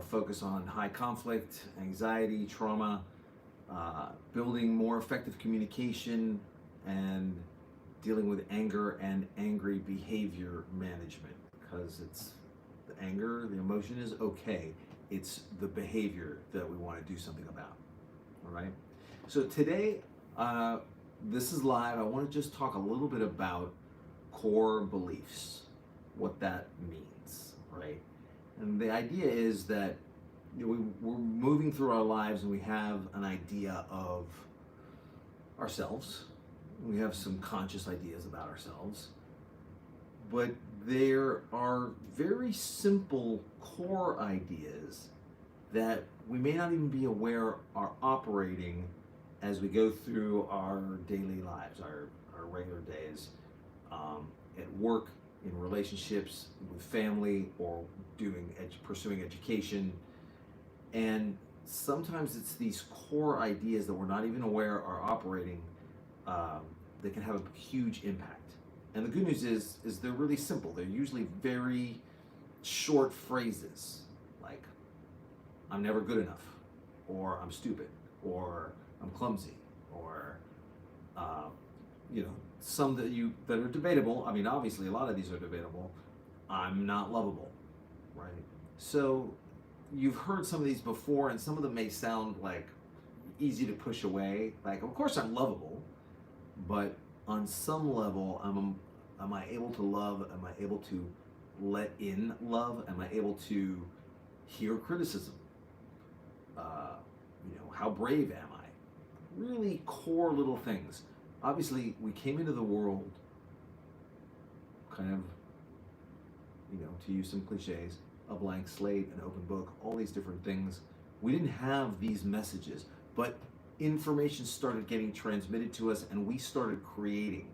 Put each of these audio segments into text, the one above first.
focus on high conflict, anxiety, trauma, building more effective communication, and dealing with anger and angry behavior management, because it's the anger, the emotion is okay. It's the behavior that we want to do something about. All right. So today, this is live. I want to just talk a little bit about core beliefs, what that means, right? And the idea is that we're moving through our lives and we have an idea of ourselves. We have some conscious ideas about ourselves, but there are very simple core ideas that we may not even be aware are operating as we go through our daily lives, our regular days, at work, in relationships with family, or pursuing education. And sometimes it's these core ideas that we're not even aware are operating that can have a huge impact. And the good news is they're really simple. They're usually very short phrases like, I'm never good enough, or I'm stupid, or I'm clumsy, or some that are debatable. I mean, obviously a lot of these are debatable. I'm not lovable, right? So you've heard some of these before, and some of them may sound like easy to push away. Like, of course I'm lovable, but on some level, am I able to love? Am I able to let in love? Am I able to hear criticism? How brave am I? Really core little things. Obviously, we came into the world kind of, to use some cliches, a blank slate, an open book, all these different things. We didn't have these messages, but information started getting transmitted to us and we started creating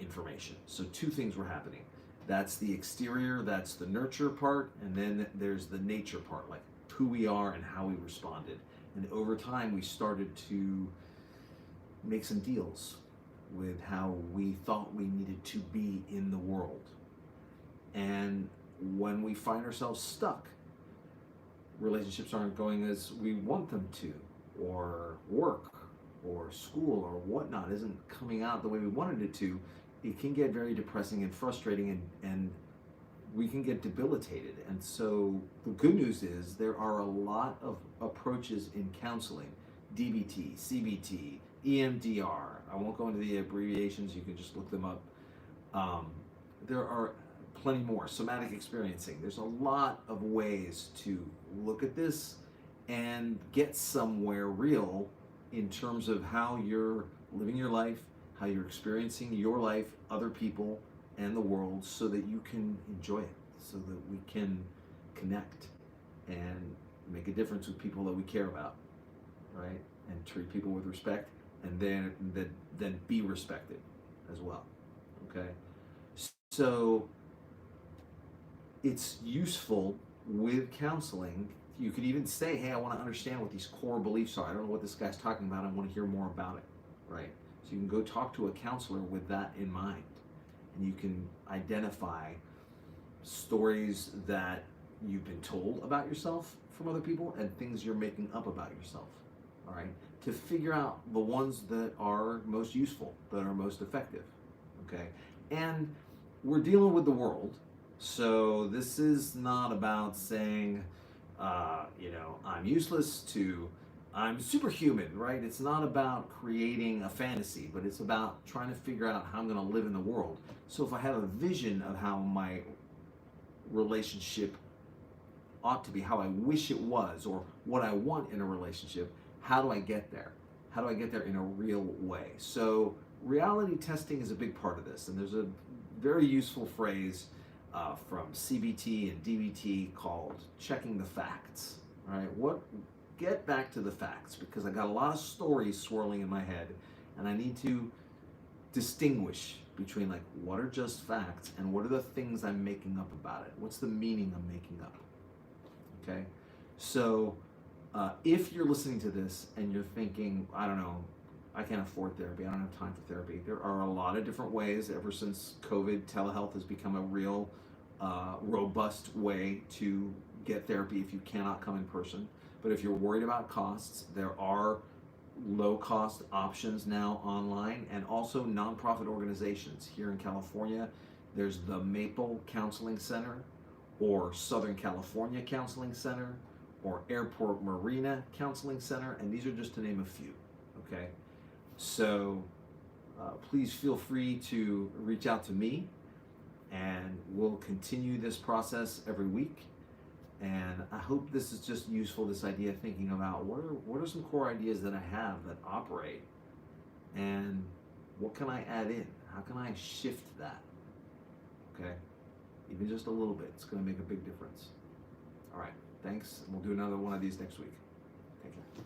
information. So two things were happening. That's the exterior, that's the nurture part, and then there's the nature part, like who we are and how we responded. And over time, we started to make some deals with how we thought we needed to be in the world. And when we find ourselves stuck, relationships aren't going as we want them to, or work or school or whatnot isn't coming out the way we wanted it to, it can get very depressing and frustrating, and we can get debilitated. And so the good news is there are a lot of approaches in counseling: DBT, CBT, EMDR. I won't go into the abbreviations, you can just look them up. There are plenty more. Somatic experiencing. There's a lot of ways to look at this and get somewhere real in terms of how you're living your life, how you're experiencing your life, other people, and the world, so that you can enjoy it, so that we can connect and make a difference with people that we care about, right? And treat people with respect, and then be respected as well, okay? So it's useful with counseling. You could even say, hey, I want to understand what these core beliefs are. I don't know what this guy's talking about. I want to hear more about it, right? So you can go talk to a counselor with that in mind. And you can identify stories that you've been told about yourself from other people and things you're making up about yourself, all right? To figure out the ones that are most useful, that are most effective, okay? And we're dealing with the world, so this is not about saying, I'm useless to I'm superhuman, right? It's not about creating a fantasy, but it's about trying to figure out how I'm going to live in the world. So if I have a vision of how my relationship ought to be, how I wish it was, or what I want in a relationship, how do I get there? How do I get there in a real way? So reality testing is a big part of this, and there's a very useful phrase from CBT and DBT called checking the facts. All right, get back to the facts, because I got a lot of stories swirling in my head, and I need to distinguish between, like, what are just facts and what are the things I'm making up about it. What's the meaning I'm making up? Okay, so if you're listening to this and you're thinking, I don't know, I can't afford therapy, I don't have time for therapy. There are a lot of different ways. Ever since COVID, telehealth has become a real robust way to get therapy if you cannot come in person. But if you're worried about costs, there are low cost options now online, and also nonprofit organizations. Here in California, there's the Maple Counseling Center, or Southern California Counseling Center, or Airport Marina Counseling Center, and these are just to name a few. Okay, so please feel free to reach out to me, and we'll continue this process every week. And I hope this is just useful, this idea of thinking about what are some core ideas that I have that operate, and what can I add in? How can I shift that? Okay, even just a little bit, it's going to make a big difference. All right, thanks. We'll do another one of these next week. Take care.